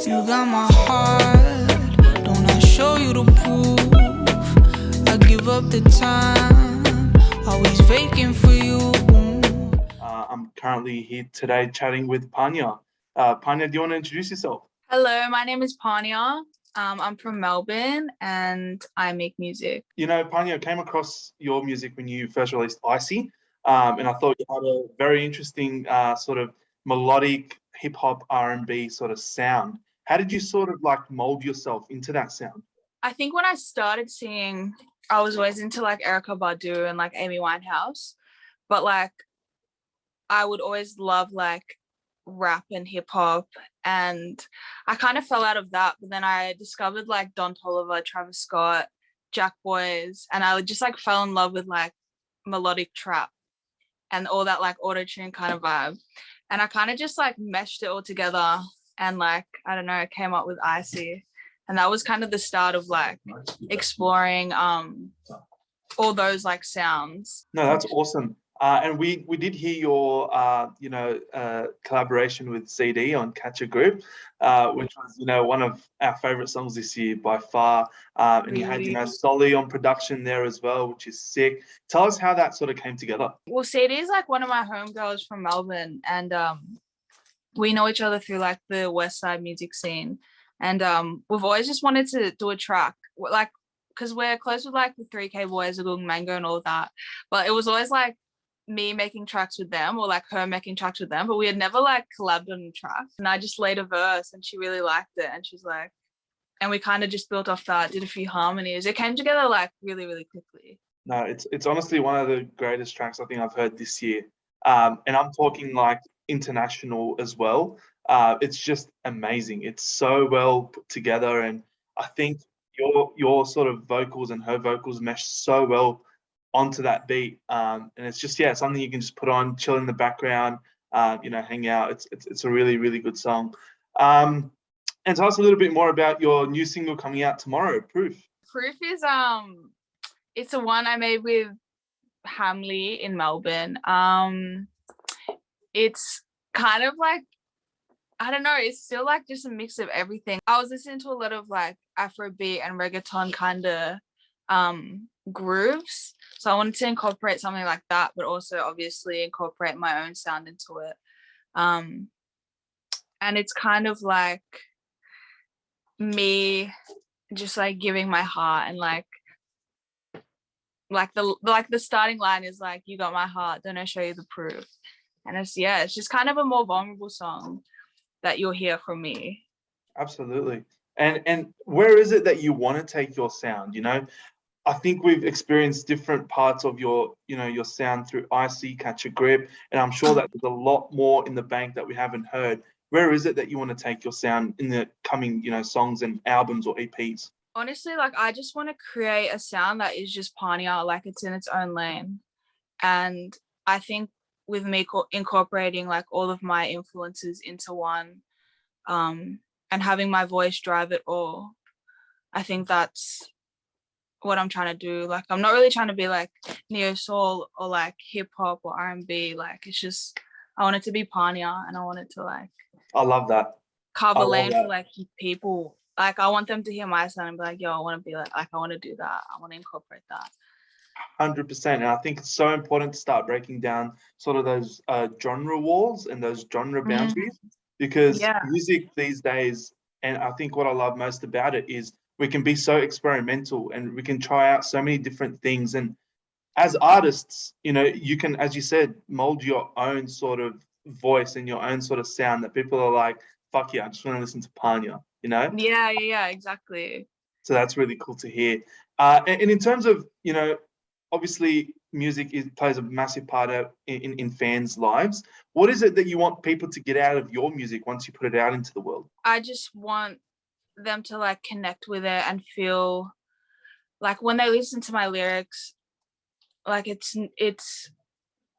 You got my heart, don't I show you the proof? I give up the time, always vacant for you. I'm currently here today chatting with Pania. Pania, do you want to introduce yourself? Hello, my name is Pania. I'm from Melbourne and I make music. You know, Pania, I came across your music when you first released Icy, and I thought you had a very interesting sort of melodic hip hop R&B sort of sound. How did you sort of like mold yourself into that sound? I think when I started singing, I was always into like Erykah Badu and like Amy Winehouse, but like I would always love like rap and hip hop, and I kind of fell out of that. But then I discovered like Don Toliver, Travis Scott, Jack Boys, and I just like fell in love with like melodic trap and all that like auto tune kind of vibe. And I kind of just like meshed it all together, and like I don't know, I came up with Icy, and that was kind of the start of like exploring all those like sounds. No, that's awesome. And we did hear your collaboration with CD on Catch a Grip, which was one of our favorite songs this year by far. And you had Solly on production there as well, which is sick. Tell us how that sort of came together. Well, CD is like one of my homegirls from Melbourne, and we know each other through like the West Side music scene, and we've always just wanted to do a track like because we're close with like the 3K boys, Agung Mango and all of that, but it was always like me making tracks with them or like her making tracks with them, but we had never like collabed on a track. And I just laid a verse and she really liked it, and she's like, and we kind of just built off that, did a few harmonies. It came together like really, really quickly. No, it's honestly one of the greatest tracks I think I've heard this year. And I'm talking like international as well. It's just amazing. It's so well put together, and I think your sort of vocals and her vocals mesh so well onto that beat, and it's just something you can just put on, chill in the background, hang out. It's a really, really good song. And tell us a little bit more about your new single coming out tomorrow, Proof. Proof is it's a one I made with Hamley in Melbourne. It's kind of like, I don't know, it's still like just a mix of everything. I was listening to a lot of like Afrobeat and reggaeton kind of grooves, so I wanted to incorporate something like that, but also obviously incorporate my own sound into it. And it's kind of like me just like giving my heart, and like the starting line is like, you got my heart, don't I show you the proof? And it's just kind of a more vulnerable song that you'll hear from me. Absolutely. And where is it that you want to take your sound? I think we've experienced different parts of your sound through Icy, Catch a Grip, and I'm sure that there's a lot more in the bank that we haven't heard. Where is it that you want to take your sound in the coming, songs and albums or EPs? Honestly, like I just want to create a sound that is just Pania, like it's in its own lane. And I think with me incorporating like all of my influences into one, and having my voice drive it all, I think that's what I'm trying to do. Like I'm not really trying to be like neo soul or like hip hop or R&B. Like it's just, I want it to be Pania, and I want it to like, I love that, carve a lane for like people. Like I want them to hear my sound and be like, yo, I want to be like I want to do that, I want to incorporate that. 100%. And I think it's so important to start breaking down sort of those genre walls and those genre boundaries, because music these days, and I think what I love most about it is we can be so experimental and we can try out so many different things. And as artists, you can, as you said, mold your own sort of voice and your own sort of sound that people are like, fuck yeah, I just want to listen to Pania, Yeah, exactly. So that's really cool to hear. And in terms of, obviously music plays a massive part in fans' lives. What is it that you want people to get out of your music once you put it out into the world? I just want them to like connect with it and feel like when they listen to my lyrics, like it's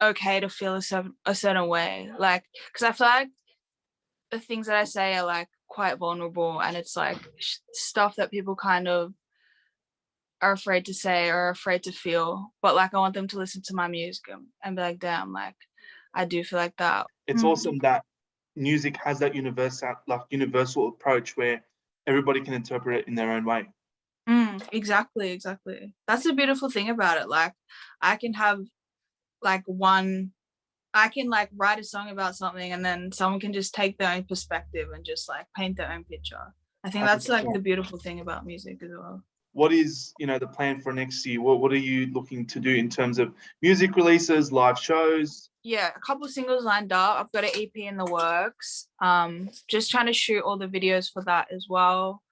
okay to feel a certain way, like because I feel like the things that I say are like quite vulnerable, and it's like stuff that people kind of are afraid to say or afraid to feel, but like I want them to listen to my music and be like, damn, like I do feel like that. It's awesome that music has that universal approach where everybody can interpret it in their own way. Exactly. That's the beautiful thing about it. Like, I can have like write a song about something, and then someone can just take their own perspective and just like paint their own picture. I think that's like the beautiful thing about music as well. What is, the plan for next year? What are you looking to do in terms of music releases, live shows? Yeah, a couple singles lined up. I've got an EP in the works. Just trying to shoot all the videos for that as well.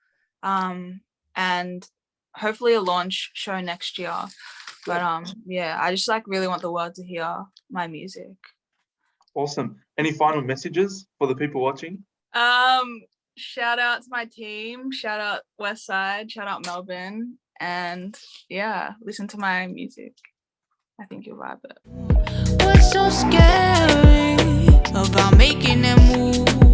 And hopefully a launch show next year. But yeah, I just like really want the world to hear my music. Awesome. Any final messages for the people watching? Shout out to my team, shout out Westside, shout out Melbourne, and yeah, listen to my music. I think you'll vibe it. What's so scary about making that move?